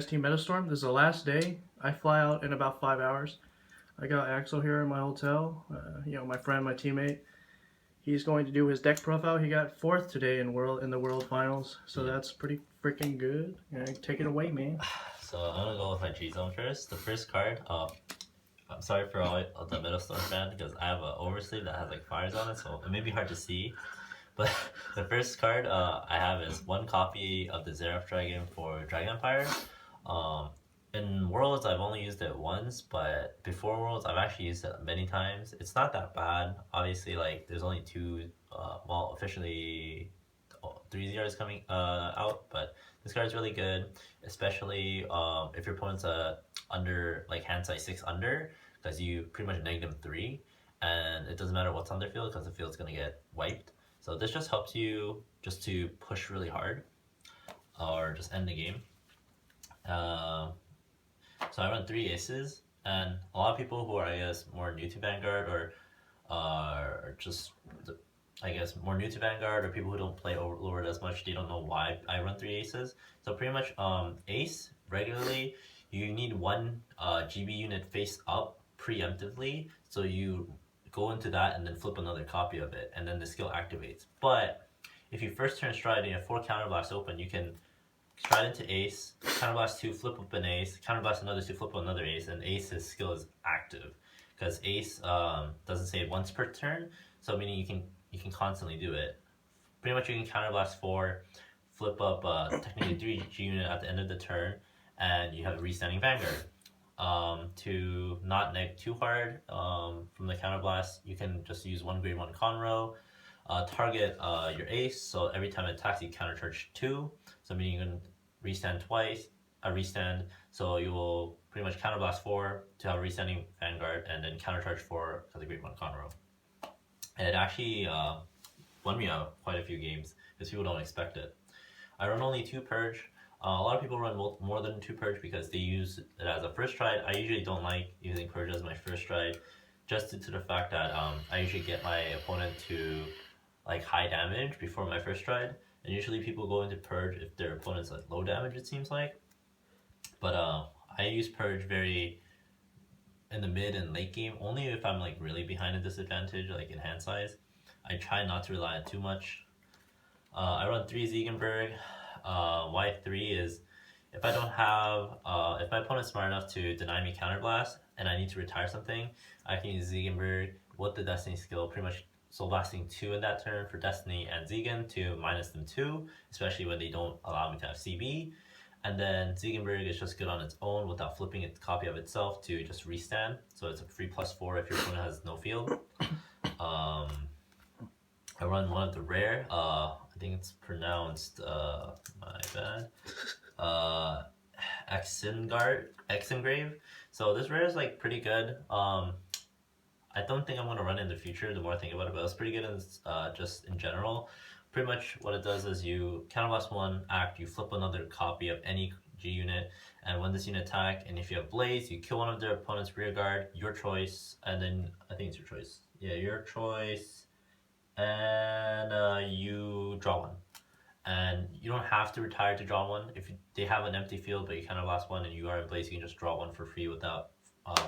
Team Metastorm. This is the last day. I fly out in about 5 hours. I got Axel here in my hotel. My friend, my teammate. He's going to do his deck profile. He got fourth today in the world finals, so that's pretty freaking good. Take it away, man. So I'm gonna go with my G zone first. The first card. I'm sorry for all the Metastorm fan because I have an oversleeve that has like fires on it, so it may be hard to see. But the first card I have is one copy of the Xerath Dragon for Dragon Empire. Um, in Worlds, I've only used it once, but before Worlds, I've actually used it many times. It's not that bad. Obviously, like there's only two, officially three zeros coming out, but this card is really good, especially if your opponent's under like hand size 6 under, because you pretty much neg them 3, and it doesn't matter what's on their field because the field's gonna get wiped. So this just helps you just to push really hard or just end the game. So I run 3 aces, and a lot of people who are, I guess, more new to Vanguard or just, I guess, more new to Vanguard or people who don't play Overlord as much, they don't know why I run 3 aces. So pretty much ace, regularly, you need one GB unit face up preemptively, so you go into that and then flip another copy of it, and then the skill activates. But if you first turn stride and you have 4 counterblasts open, you can stride into ace, counterblast 2, flip up an ace, counterblast another 2, flip up another ace, and ace's skill is active. Because ace doesn't say once per turn, so meaning you can constantly do it. Pretty much you can counterblast 4, flip up technically 3 G unit at the end of the turn, and you have a restanding Vanguard. To not neg too hard from the counterblast, you can just use one grade 1 Conroe, target your ace, so every time it attacks you countercharge 2, so meaning you can restand twice, restand, so you will pretty much counterblast 4 to have a restanding Vanguard, and then countercharge 4 because of grade 1 Conroe. And it actually won me out quite a few games because people don't expect it. I run only 2 Purge. A lot of people run more than 2 Purge because they use it as a first stride. I usually don't like using Purge as my first stride, just due to the fact that I usually get my opponent to like high damage before my first stride, and usually people go into Purge if their opponent's like low damage, it seems like. But I use Purge very in the mid and late game, only if I'm like really behind a disadvantage, like in hand size. I try not to rely on too much. I run 3 Ziegenberg. Why 3 is if I don't have, if my opponent's smart enough to deny me counterblast and I need to retire something, I can use Ziegenberg with the Destiny skill, pretty much soul blasting 2 in that turn for Destiny and Ziegen to minus them 2, especially when they don't allow me to have CB. And then Ziegenberg is just good on its own without flipping a copy of itself to just restand. So it's a free +4 if your opponent has no field. I run one of the rare, I think it's pronounced, my bad, Exengrave. So this rare is like pretty good. I don't think I'm going to run it in the future the more I think about it, but it's pretty good in, just in general. Pretty much what it does is you counterblast 1, act, you flip another copy of any G unit, and when this unit attack, and if you have Blaze, you kill one of their opponent's rear guard, your choice, and then, I think it's your choice. Yeah, your choice, and you draw 1. And you don't have to retire to draw 1. If they have an empty field, but you counterblast 1 and you are in Blaze, you can just draw 1 for free without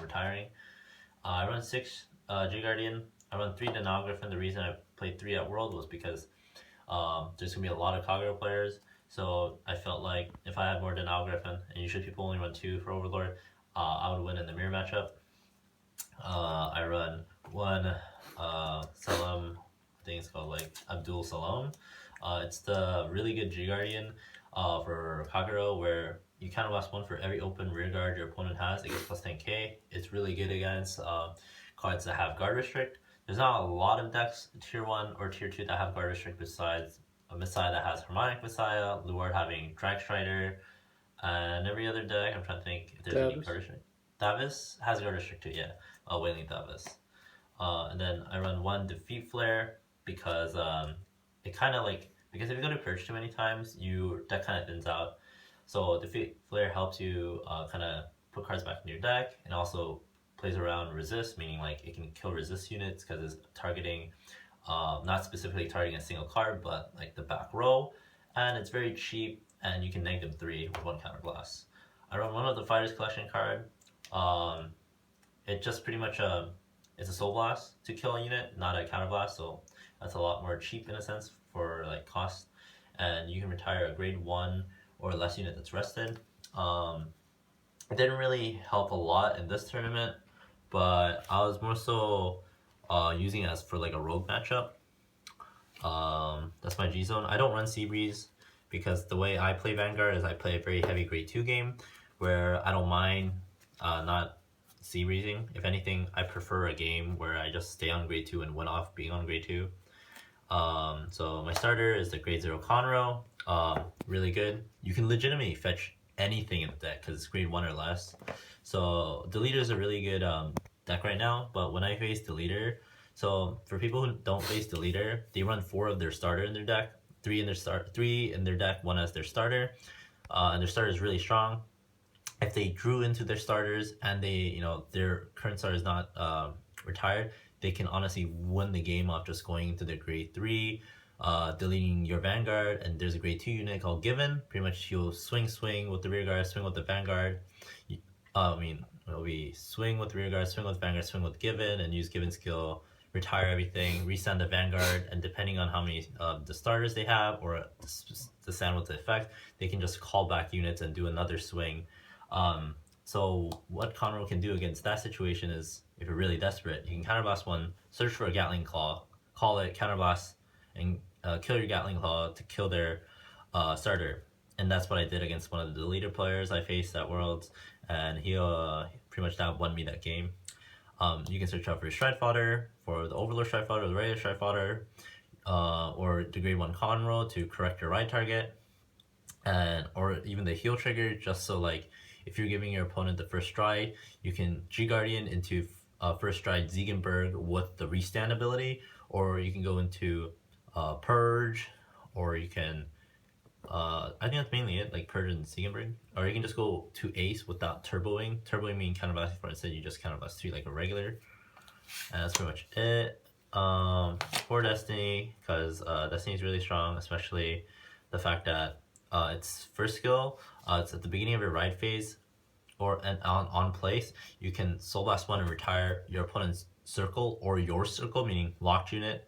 retiring. I run 6 G Guardian. I run 3 Denograph, the reason I played 3 at World was because there's going to be a lot of Kagero players, so I felt like if I had more Denograph, and usually people only run 2 for Overlord, I would win in the mirror matchup. I run 1 Salam, I think it's called like Abdul Salam. It's the really good G Guardian for Kagero, where you counterblast 1 for every open rear guard your opponent has. It gets plus 10k. It's really good against cards that have guard restrict. There's not a lot of decks tier 1 or tier 2 that have guard restrict besides a Messiah that has Harmonic Messiah, Luard having Drag Strider, and every other deck. I'm trying to think if there's any guard restrict. Davis has guard restrict too, yeah. Wailing Davis. And then I run 1 Defeat Flare because it kind of like, because if you go to Purge too many times, your deck kind of thins out. So Defeat Flare helps you kind of put cards back in your deck, and also plays around resist, meaning like it can kill resist units because it's targeting, not specifically targeting a single card, but like the back row, and it's very cheap, and you can neg them 3 with 1 counterblast. I run one of the Fighters Collection card. Um, it just pretty much it's a Soul Blast to kill a unit, not a Counter Blast, so that's a lot more cheap in a sense for like cost. And you can retire a grade 1 or less unit that's rested. It didn't really help a lot in this tournament, but I was more so using it as for like a rogue matchup. That's my G zone. I don't run Seabreeze because the way I play Vanguard is I play a very heavy grade 2 game where I don't mind not Seabreezing. If anything, I prefer a game where I just stay on grade 2 and win off being on grade 2. So my starter is the grade 0 Conroe. Really good. You can legitimately fetch anything in the deck because it's grade 1 or less. So Deleter is a really good deck right now, but when I face Deleter, so for people who don't face Deleter, they run 4 of their starter in their deck, 3 in their deck, 1 as their starter, and their starter is really strong. If they drew into their starters and their current starter is not retired, they can honestly win the game off just going into their grade 3, deleting your Vanguard, and there's a grade 2 unit called Given. Pretty much you'll swing with the rear guard, swing with the Vanguard. It'll be swing with rear guard, swing with Vanguard, swing with Given, and use Given skill, retire everything, resend the Vanguard, and depending on how many the starters they have or the sand with the effect, they can just call back units and do another swing. So what Conroe can do against that situation is, if you're really desperate, you can counterblast one, search for a Gatling Claw, call it, counterblast, and kill your Gatling Claw to kill their starter. And that's what I did against one of the Deleter players I faced at Worlds, and he pretty much won me that game. You can search out for your Stride Fodder, for the Overlord Stride Fodder, the regular Stride Fodder, or the grade 1 Conroe to correct your right target, and or even the heal trigger, just so like if you're giving your opponent the first stride, you can G Guardian into first stride Ziegenberg with the restand ability, or you can go into Purge, or you can I think that's mainly it, like Purge and Ziegenberg, or you can just go to Ace without turboing. Turboing means counterblasting for instead you just counterblast 3 like a regular, and that's pretty much it. For Destiny, because Destiny is really strong, especially the fact that its first skill, it's at the beginning of your ride phase, or on place. You can Soul Blast 1 and retire your opponent's circle or your circle, meaning locked unit.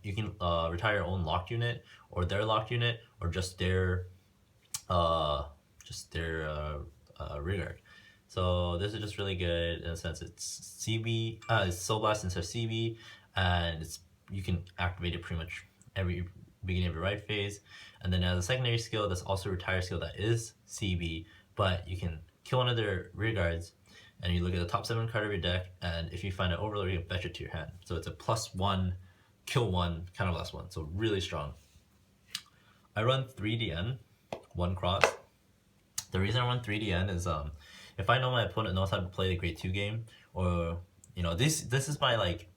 You can retire your own locked unit or their locked unit or just their rear guard. So this is just really good in a sense. It's CB, it's Soul Blast instead of CB, and you can activate it pretty much every beginning of your ride phase. And then as a secondary skill, that's also a retire skill that is CB, but you can kill one of their rear guards, and you look at the top 7 card of your deck, and if you find an Overlord, you can fetch it to your hand. So it's a +1, kill 1, counterblast 1, so really strong. I run 3DN, 1 cross. The reason I run 3DN is if I know my opponent knows how to play the grade 2 game, or this is my like,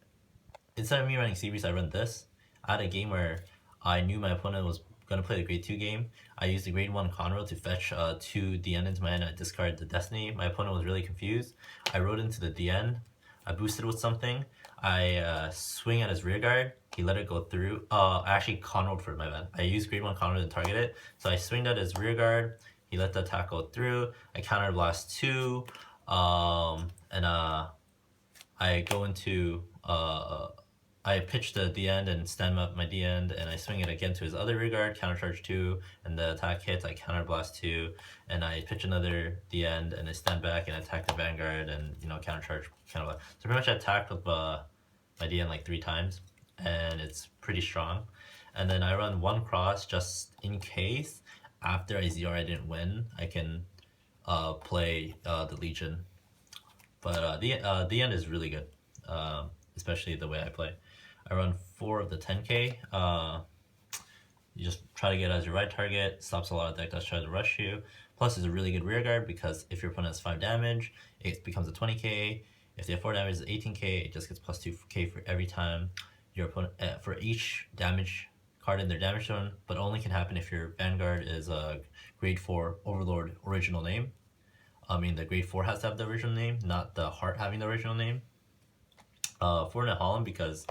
instead of me running Seabreeze, I run this. I had a game where I knew my opponent was going to play the grade 2 game. I used the grade 1 Conroe to fetch 2 DN into my hand. I discarded the Destiny. My opponent was really confused. I rode into the DN. I boosted with something. I swing at his rear guard. He let it go through. I actually Conroed for it, my bad. I used grade 1 Conroe to target it. So I swinged at his rear guard. He let the attack go through. I counterblast 2. And I go into... I pitch the D-end and stand up my D-end, and I swing it again to his other rear guard, countercharge 2, and the attack hits, I counterblast 2, and I pitch another D-end, and I stand back and attack the Vanguard, and countercharge, counterblast. So pretty much I attacked with my D-end like 3 times, and it's pretty strong. And then I run 1 cross just in case, after I ZR I didn't win, I can play the Legion. But the end is really good, especially the way I play. I run 4 of the 10k. You just try to get it as your right target, stops a lot of deck that's trying to rush you. Plus, it's a really good rear guard because if your opponent has 5 damage, it becomes a 20k. If they have 4 damage, it's 18k. It just gets plus 2k for every time your opponent, for each damage card in their damage zone, but only can happen if your Vanguard is a grade 4 Overlord original name. I mean, the grade 4 has to have the original name, not the heart having the original name. 4 in a Holland because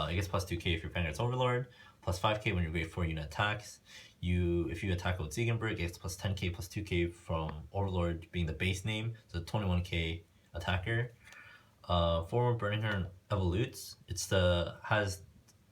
it gets plus 2k if your Vanguard's Overlord, plus 5k when your grade 4 unit attacks. if you attack with Ziegenberg, it gets plus 10k plus 2k from Overlord being the base name, so 21k attacker. Forward Burning Heart evolutes. Has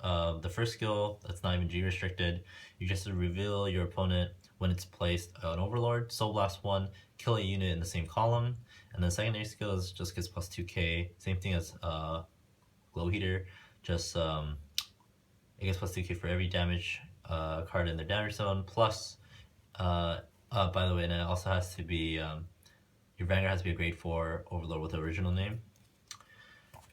the first skill that's not even G restricted. You just reveal your opponent when it's placed an Overlord. Soul Blast 1, kill a unit in the same column. And the secondary skill just gets plus 2k. Same thing as Glow Heater. Just it gets plus 2k for every damage card in their damage zone. Plus, by the way, and it also has to be your Vanguard has to be a grade 4 Overlord with the original name.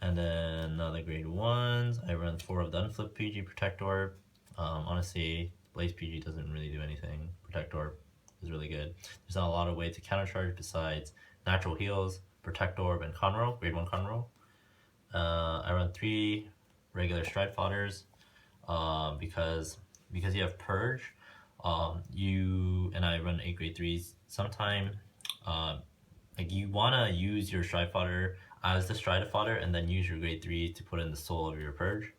And then another grade 1s. I run 4 of the Unflip PG Protector. Honestly, Blaze PG doesn't really do anything. Protector is really good. There's not a lot of way to countercharge besides natural heals, Protect Orb, and Conroe, grade 1 Conroe. I run 3 regular Stride Fodders because you have Purge. And I run 8 grade 3s. Sometime like you wanna use your Stride Fodder as the Stride Fodder and then use your grade 3 to put in the soul of your Purge.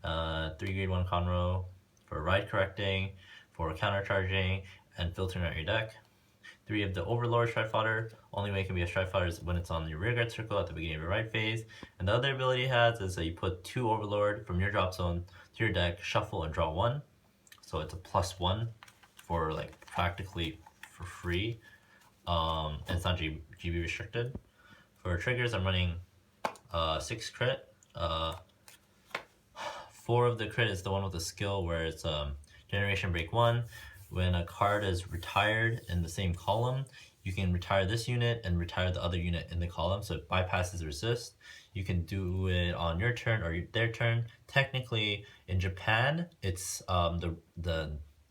3 grade 1 Conroe for ride correcting, for countercharging, and filtering out your deck. 3 of the Overlord Stride Fodder. Only way it can be a Stride Fodder is when it's on your rearguard circle at the beginning of your ride phase. And the other ability it has is that you put 2 Overlord from your drop zone to your deck, shuffle, and draw 1. So it's a +1 for like practically for free. And it's not GB restricted. For triggers, I'm running 6 crit. 4 of the crit is the one with the skill where it's Generation Break 1. When a card is retired in the same column, you can retire this unit and retire the other unit in the column, so it bypasses resist. You can do it on your turn or their turn. Technically, in Japan, it's the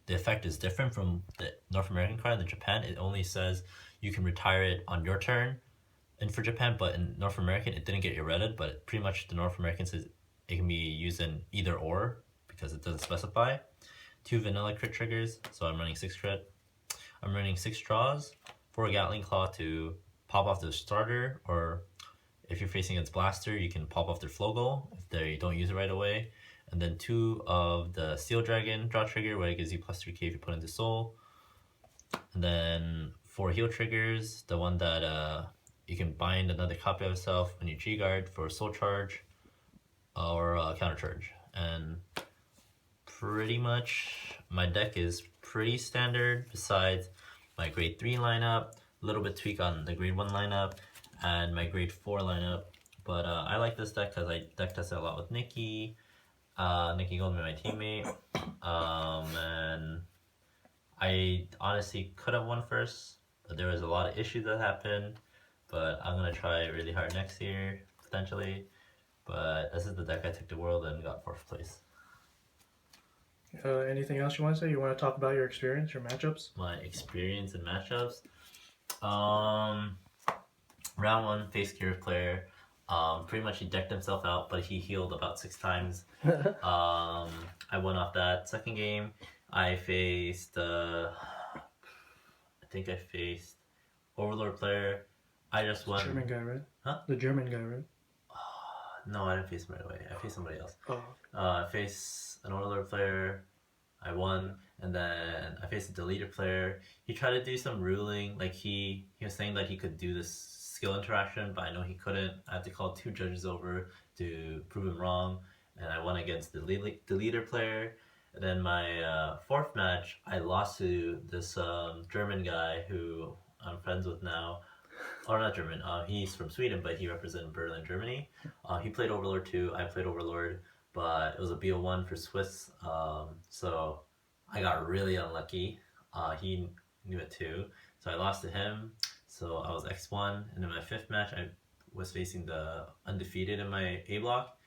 effect is different from the North American card. In Japan, it only says you can retire it on your turn. And for Japan, but in North American, it didn't get irredded, but pretty much the North American says it can be used in either or because it doesn't specify. 2 vanilla crit triggers, so I'm running 6 crit. I'm running 6 draws, 4 Gatling Claw to pop off the starter, or if you're facing against Blaster, you can pop off their Flogel if they don't use it right away. And then 2 of the Steel Dragon draw trigger, where it gives you plus 3k if you put into Soul. And then 4 heal triggers, the one that you can bind another copy of itself when you G-Guard for Soul Charge or Counter Charge. And pretty much my deck is pretty standard besides my grade 3 lineup, a little bit tweak on the grade 1 lineup, and my grade 4 lineup. But I like this deck because I deck tested a lot with Nikki. Nikki Goldman, my teammate. And I honestly could have won first, but there was a lot of issues that happened. But I'm going to try really hard next year, potentially. But this is the deck I took to World and got 4th place. Anything else you want to say? You want to talk about your experience, your matchups? My experience in matchups. Round 1, face Kagero player. Pretty much he decked himself out, but he healed about 6 times. I won off that. Second game, I faced, I think I faced Overlord player. I just won. The German guy, right? Huh? The German guy, right? No, I didn't face him right away. I faced somebody else. Oh. I faced an Overlord player. I won, and then I faced a Deleter player. He tried to do some ruling, like he was saying that he could do this skill interaction, but I know he couldn't. I had to call 2 judges over to prove him wrong, and I won against the Deleter player. And then my 4th match, I lost to this German guy who I'm friends with now. Or not German, he's from Sweden, but he represented Berlin, Germany. He played Overlord too, I played Overlord, but it was a BO1 for Swiss, so I got really unlucky. He knew it too, so I lost to him, so I was X1, and in my 5th match, I was facing the undefeated in my A block.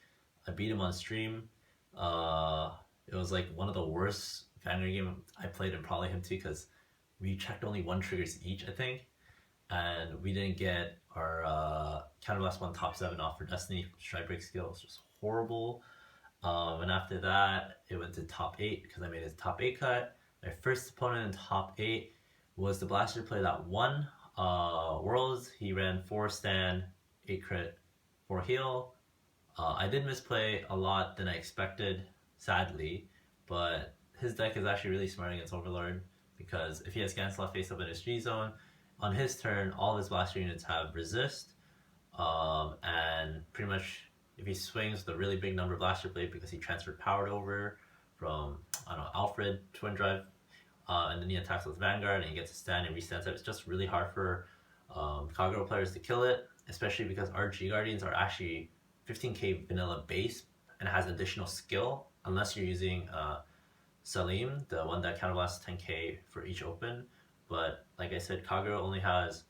I beat him on stream. It was like one of the worst Vanguard games I played, and probably him too, because we checked only 1 triggers each, I think. And we didn't get our Counterblast 1 top 7 off for Destiny Stride Break skill. It was just horrible. And after that, it went to top 8 because I made his top 8 cut. My first opponent in top 8 was the Blaster player that won Worlds. He ran 4 stand, 8 crit, 4 heal. I did misplay a lot than I expected, sadly, but his deck is actually really smart against Overlord, because if he has Ganslot face up in his G zone, on his turn, all of his blaster units have resist, and pretty much if he swings the really big number Blaster Blade because he transferred powered over from, I don't know, Alfred Twin Drive, and then he attacks with Vanguard and he gets a stand and resets it. It's just really hard for Kagero players to kill it, especially because our G Guardians are actually 15k vanilla base and has additional skill, unless you're using Salim, the one that counterblasts 10k for each open. But like I said, Kagero only has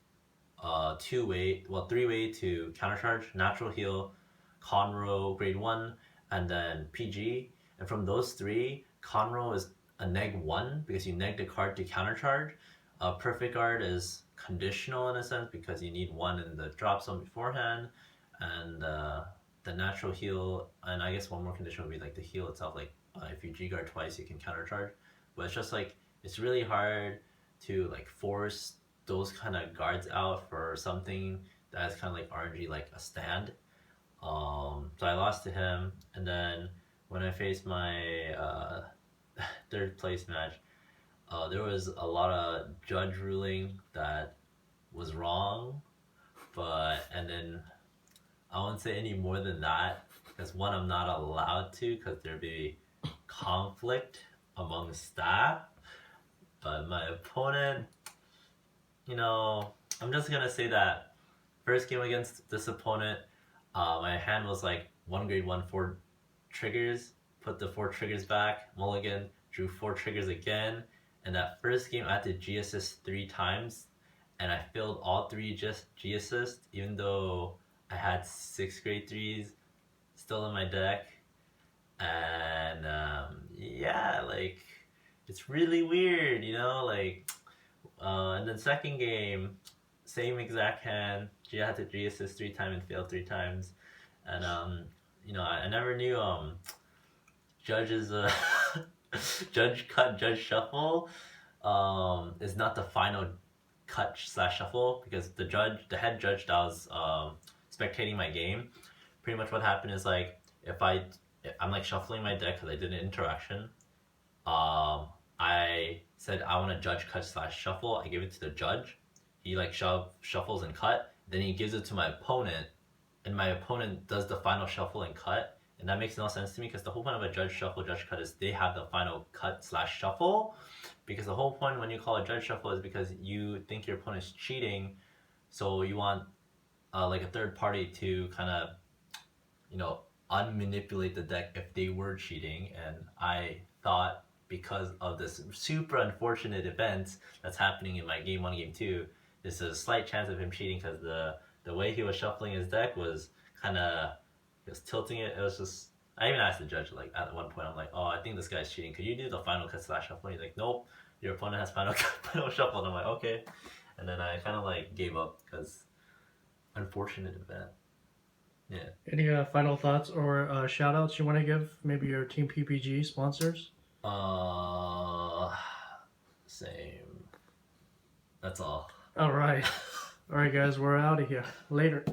three-way to countercharge, natural heal, Conroe grade 1, and then PG. And from those three, Conroe is a neg 1 because you neg the card to countercharge. Perfect Guard is conditional in a sense because you need 1 in the drop zone beforehand, and the natural heal, and I guess one more condition would be like the heal itself, like if you G guard twice you can countercharge. But it's just like, it's really hard to like force those kind of guards out for something that is kind of like RNG, like a stand. So I lost to him, and then when I faced my third place match, there was a lot of judge ruling that was wrong, and then I won't say any more than that, because one, I'm not allowed to, because there'd be conflict among staff. But my opponent, I'm just gonna say that first game against this opponent, my hand was like 1 grade 1 4 triggers, put the 4 triggers back, mulligan, drew 4 triggers again, and that first game I had to G assist 3 times, and I failed all 3 just G assist, even though I had 6 grade 3s still in my deck. And yeah, like, it's really weird, and then second game, same exact hand, I had to G assist 3 times and failed 3 times. And I never knew judges judge cut, judge shuffle is not the final cut slash shuffle, because the head judge that was spectating my game, pretty much what happened is, like, if I'm like shuffling my deck because I did an interaction, I said I want to judge cut slash shuffle, I give it to the judge, he like shuffles and cut, then he gives it to my opponent, and my opponent does the final shuffle and cut. And that makes no sense to me, because the whole point of a judge shuffle, judge cut is they have the final cut slash shuffle. Because the whole point when you call a judge shuffle is because you think your opponent's cheating, so you want like a third party to kind of unmanipulate the deck if they were cheating. And I thought, because of this super unfortunate event that's happening in my game 1, game 2, there's a slight chance of him cheating, because the way he was shuffling his deck was kind of, he was tilting it. It was just, I even asked the judge, like, at one point, I'm like, oh, I think this guy's cheating, could you do the final cut slash shuffle? And he's like, nope, your opponent has final shuffle. And I'm like, okay. And then I kind of like gave up, because unfortunate event. Yeah. Any final thoughts or shout outs you want to give? Maybe your Team PPG sponsors? Same. That's all. Alright. Alright, guys, we're out of here. Later.